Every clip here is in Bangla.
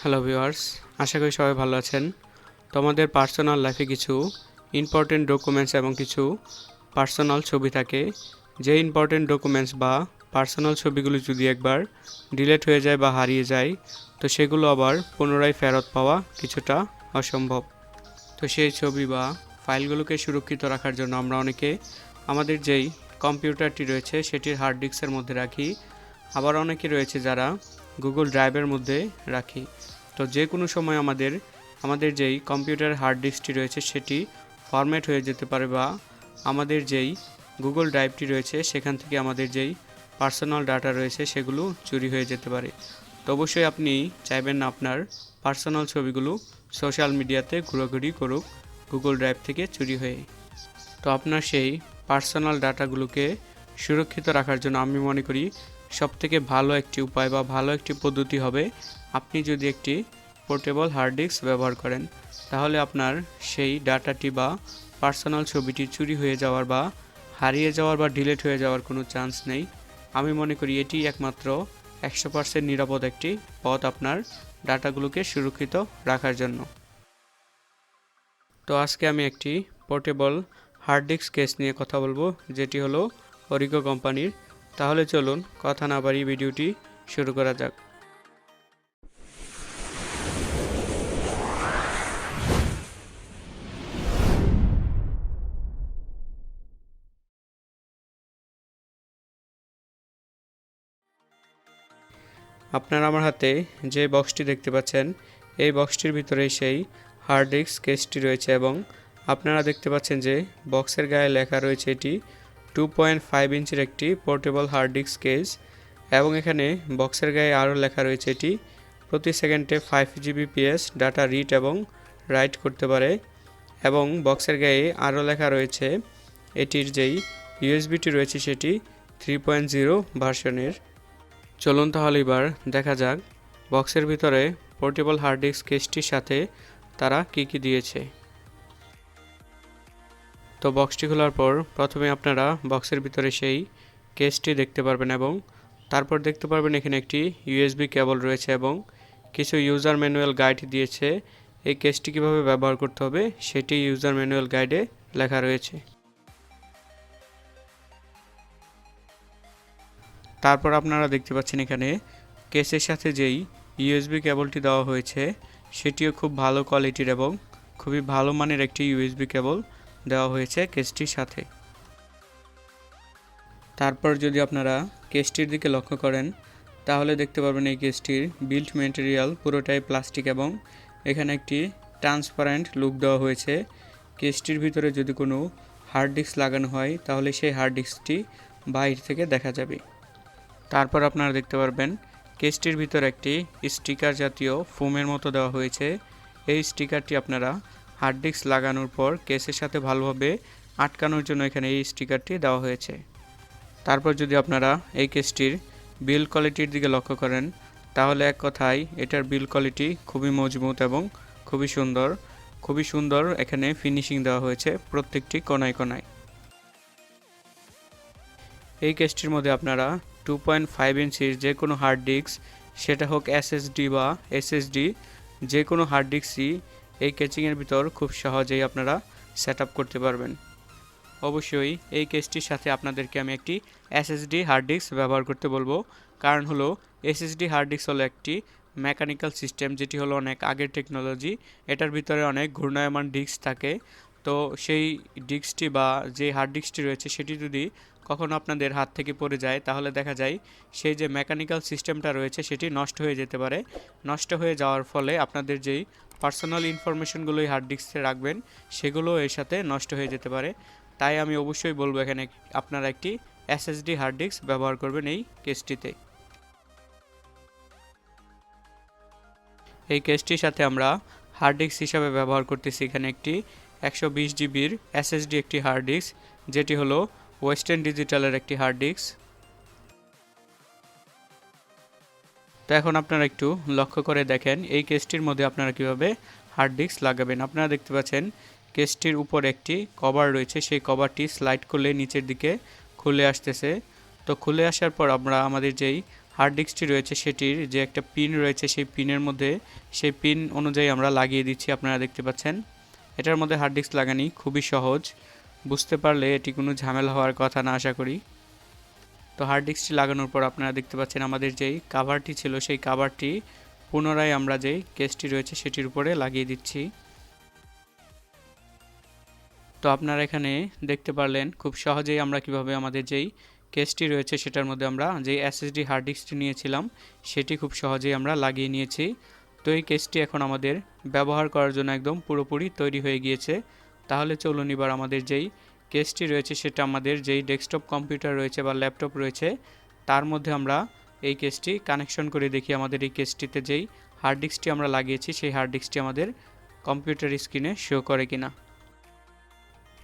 হ্যালো ভিউয়ার্স, আশা করি সবাই ভালো আছেন। তোমাদের পার্সোনাল লাইফে কিছু ইম্পর্টেন্ট ডকুমেন্টস এবং কিছু পার্সোনাল ছবি থাকে। যে ইম্পর্টেন্ট ডকুমেন্টস বা পার্সোনাল ছবিগুলো যদি একবার ডিলিট হয়ে যায় বা হারিয়ে যায়, তো সেগুলো আবার পুনরায় ফেরত পাওয়া কিছুটা অসম্ভব। তো সেই ছবি বা ফাইলগুলোকে সুরক্ষিত রাখার জন্য আমরা অনেকে আমাদের যেই কম্পিউটারটি রয়েছে সেটির হার্ড ডিস্কের মধ্যে রাখি, আবার অনেকে রয়েছে যারা গুগল ড্রাইভের মধ্যে রাখি। তো যে কোনো সময় আমাদের যেই কম্পিউটার হার্ড ডিস্কটি রয়েছে সেটি ফরম্যাট হয়ে যেতে পারে, বা আমাদের যেই গুগল ড্রাইভটি রয়েছে সেখান থেকে আমাদের যেই পার্সোনাল ডাটা রয়েছে সেগুলো চুরি হয়ে যেতে পারে। তো অবশ্যই আপনি চাইবেন না আপনার পার্সোনাল ছবিগুলো সোশ্যাল মিডিয়াতে ঘোরাঘুরি করুক গুগল ড্রাইভ থেকে চুরি হয়ে। তো আপনার সেই পার্সোনাল ডাটাগুলোকে সুরক্ষিত রাখার জন্য আমি মনে করি সবথেকে ভালো একটি উপায় বা ভালো একটি পদ্ধতি হবে আপনি যদি একটি পোর্টেবল হার্ড ডিস্ক ব্যবহার করেন। তাহলে আপনার সেই ডাটাটি বা পার্সোনাল ছবিটি চুরি হয়ে যাওয়ার বা হারিয়ে যাওয়ার বা ডিলিট হয়ে যাওয়ার কোনো চান্স নেই। আমি মনে করি এটি একমাত্র 100% নিরাপদ একটি পথ আপনার ডাটাগুলোকে সুরক্ষিত রাখার জন্য। তো আজকে আমি একটি পোর্টেবল হার্ড ডিস্ক কেস নিয়ে কথা বলবো, যেটি হলো অরিগো কোম্পানির। তাহলে চলুন কথা না বাড়িয়ে ভিডিওটি শুরু করা যাক। আপনারা আমার হাতে যে বক্সটি দেখতে পাচ্ছেন, এই বক্সটির ভিতরে সেই হার্ড ডিস্ক কেসটি রয়েছে এবং আপনারা দেখতে পাচ্ছেন যে বক্সের গায়ে লেখা রয়েছে এটি 2.5 ইঞ্চির একটি পোর্টেবল হার্ড ডিস্ক কেস, এবং এখানে বক্সের গায়ে আরও লেখা রয়েছে এটি প্রতি সেকেন্ডে 5 Gbps ডাটা রিড এবং রাইট করতে পারে, এবং বক্সের গায়ে আরও লেখা রয়েছে এটির যেই ইউএসবিটি রয়েছে সেটি 3.0 ভার্সনের। চলুন তাহলে এবার দেখা যাক বক্সের ভিতরে পোর্টেবল হার্ড ডিস্ক কেসটির সাথে তারা কি দিয়েছে। তো বক্সটি খোলার পর প্রথমে আপনারা বক্সের ভিতরে সেই কেসটি দেখতে পারবেন, এবং তারপর দেখতে পারবেন এখানে একটি ইউএসবি কেবল রয়েছে এবং কিছু ইউজার ম্যানুয়াল গাইড দিয়েছে। এই কেসটি কীভাবে ব্যবহার করতে হবে সেটি ইউজার ম্যানুয়াল গাইডে লেখা রয়েছে। তারপর আপনারা দেখতে পাচ্ছেন এখানে কেসের সাথে যেই ইউএসবি কেবলটি দেওয়া হয়েছে সেটিও খুব ভালো কোয়ালিটির এবং খুবই ভালো মানের একটি ইউএসবি কেবল দেওয়া হয়েছে কেসটির সাথে। তারপর যদি আপনারা কেসটির দিকে লক্ষ্য করেন তাহলে দেখতে পারবেন এই কেসটির বিল্ড ম্যাটেরিয়াল পুরোটাই প্লাস্টিক এবং এখানে একটি ট্রান্সপারেন্ট লুক দেওয়া হয়েছে। কেসটির ভিতরে যদি কোনো হার্ড ডিস্ক লাগানো হয় তাহলে সেই হার্ড ডিস্কটি বাইরে থেকে দেখা যাবে। তারপর আপনারা দেখতে পারবেন কেসটির ভিতর একটি স্টিকার জাতীয় ফোমের মতো দেওয়া হয়েছে। এই স্টিকারটি আপনারা হার্ড ডিস্ক লাগানোর পর কেসের সাথে ভালোভাবে আটকানোর জন্য এখানে এই স্টিকারটি দেওয়া হয়েছে। তারপর যদি আপনারা এই কেসটির বিল্ড কোয়ালিটির দিকে লক্ষ্য করেন তাহলে এক কথায় এটার বিল্ড কোয়ালিটি খুবই মজবুত এবং খুবই সুন্দর এখানে ফিনিশিং দেওয়া হয়েছে প্রত্যেকটি কোনায় কোনায়। এই কেসটির মধ্যে আপনারা 2.5 ইঞ্চির যে কোনো হার্ড ডিস্ক, সেটা হোক এসএসডি বা এসএসডি, যে কোনো হার্ড ডিস্কই এই কেচিংয়ের ভিতর খুব সহজেই আপনারা সেট আপ করতে পারবেন। অবশ্যই এই কেসটির সাথে আপনাদেরকে আমি একটি এসএসডি হার্ড ডিস্ক ব্যবহার করতে বলবো, কারণ হলো এসএসডি হার্ড ডিস্ক হলো একটি মেকানিক্যাল সিস্টেম, যেটি হলো অনেক আগের টেকনোলজি। এটার ভিতরে অনেক ঘূর্ণায়মান ডিস্ক থাকে। তো সেই ডিস্কটি বা যে হার্ড ডিস্কটি রয়েছে সেটি যদি কখনো আপনাদের হাত থেকে পড়ে যায় তাহলে দেখা যায় সেই যে মেকানিক্যাল সিস্টেমটা রয়েছে সেটি নষ্ট হয়ে যেতে পারে। নষ্ট হয়ে যাওয়ার ফলে আপনাদের যেই পার্সোনাল ইনফরমেশনগুলো এই হার্ড ডিস্কে রাখবেন সেগুলো এর সাথে নষ্ট হয়ে যেতে পারে। তাই আমি অবশ্যই বলবো এখানে আপনারা একটি এসএসডি হার্ড ডিস্ক ব্যবহার করবেন এই কেসটিতে। এই কেসটির সাথে আমরা হার্ড ডিস্ক হিসাবে ব্যবহার করতেছি এখানে একটি 120 জিবির এসএসডি একটি হার্ড ডিস্ক, যেটি হলো ওয়েস্টার্ন ডিজিটালের একটি হার্ড ডিস্ক। তো এখন আপনারা একটু লক্ষ্য করে দেখেন এই কেসটির মধ্যে আপনারা কিভাবে হার্ড ডিস্ক লাগাবেন। আপনারা দেখতে পাচ্ছেন কেসটির উপর একটি কভার রয়েছে, সেই কভারটি স্লাইড করলে নিচের দিকে খুলে আসতেছে। তো খুলে আসার পর আমরা আমাদের যেই হার্ড ডিস্কটি রয়েছে সেটির যে একটা পিন রয়েছে সেই পিনের মধ্যে সেই পিন অনুযায়ী আমরা লাগিয়ে দিচ্ছি। আপনারা দেখতে পাচ্ছেন এটার মধ্যে হার্ড ডিস্ক লাগানি খুবই সহজ, বুঝতে পারলে এটি কোনো ঝামেলা হওয়ার কথা না আশা করি। তো হার্ড ডিস্কটি লাগানোর পর আপনারা দেখতে পাচ্ছেন আমাদের যেই কাভারটি ছিল সেই কাভারটি পুনরায় আমরা যেই কেসটি রয়েছে সেটির উপরে লাগিয়ে দিচ্ছি। তো আপনারা এখানে দেখতে পারলেন খুব সহজেই আমরা কিভাবে আমাদের যেই কেসটি রয়েছে সেটার মধ্যে আমরা যেই এসএসডি হার্ড ডিস্কটি নিয়েছিলাম সেটি খুব সহজেই আমরা লাগিয়ে নিয়েছি। তো এই কেসটি এখন আমাদের ব্যবহার করার জন্য একদম পুরোপুরি তৈরি হয়ে গিয়েছে। তাহলে চলুন এবার আমাদের যেই কেসটি রয়েছে সেটা আমাদের যেই ডেস্কটপ কম্পিউটার রয়েছে বা ল্যাপটপ রয়েছে তার মধ্যে আমরা এই কেসটি কানেকশন করে দেখি আমাদের এই কেসটিতে যেই হার্ড ডিস্কটি আমরা লাগিয়েছি সেই হার্ড ডিস্কটি আমাদের কম্পিউটার স্ক্রিনে শো করে কিনা।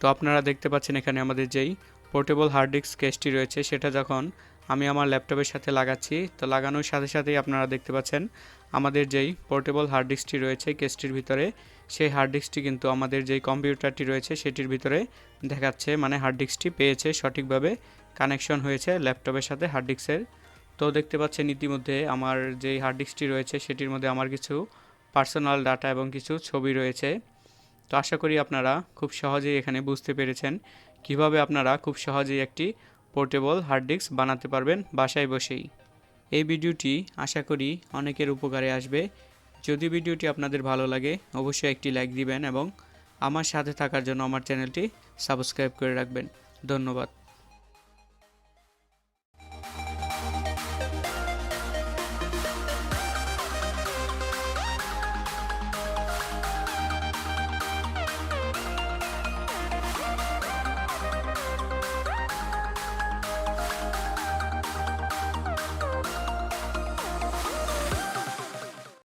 তো আপনারা দেখতে পাচ্ছেন এখানে আমাদের যেই পোর্টেবল হার্ড ডিস্ক কেসটি রয়েছে সেটা যখন আমি আমার ল্যাপটপের সাথে লাগাচ্ছি তো লাগানোর সাথে সাথেই আপনারা দেখতে পাচ্ছেন আমাদের যেই পোর্টেবল হার্ড ডিস্কটি রয়েছে কেসটির ভিতরে সেই হার্ড ডিস্কটি কিন্তু আমাদের যেই কম্পিউটারটি রয়েছে সেটির ভিতরে দেখাচ্ছে, মানে হার্ড ডিস্কটি পেয়েছে, সঠিকভাবে কানেকশন হয়েছে ল্যাপটপের সাথে হার্ড ডিস্কের। তো দেখতে পাচ্ছেন ইতিমধ্যে আমার যেই হার্ড ডিস্কটি রয়েছে সেটির মধ্যে আমার কিছু পার্সোনাল ডাটা এবং কিছু ছবি রয়েছে। তো আশা করি আপনারা খুব সহজেই এখানে বুঝতে পেরেছেন কিভাবে আপনারা খুব সহজেই একটি পোর্টেবল হার্ড ডিস্ক বানাতে পারবেন বাসায় বসেই। এই ভিডিওটি আশা করি অনেকের উপকারে আসবে। যদি ভিডিওটি আপনাদের ভালো লাগে অবশ্যই একটি লাইক দিবেন এবং আমার সাথে থাকার জন্য আমার চ্যানেলটি সাবস্ক্রাইব করে রাখবেন। ধন্যবাদ।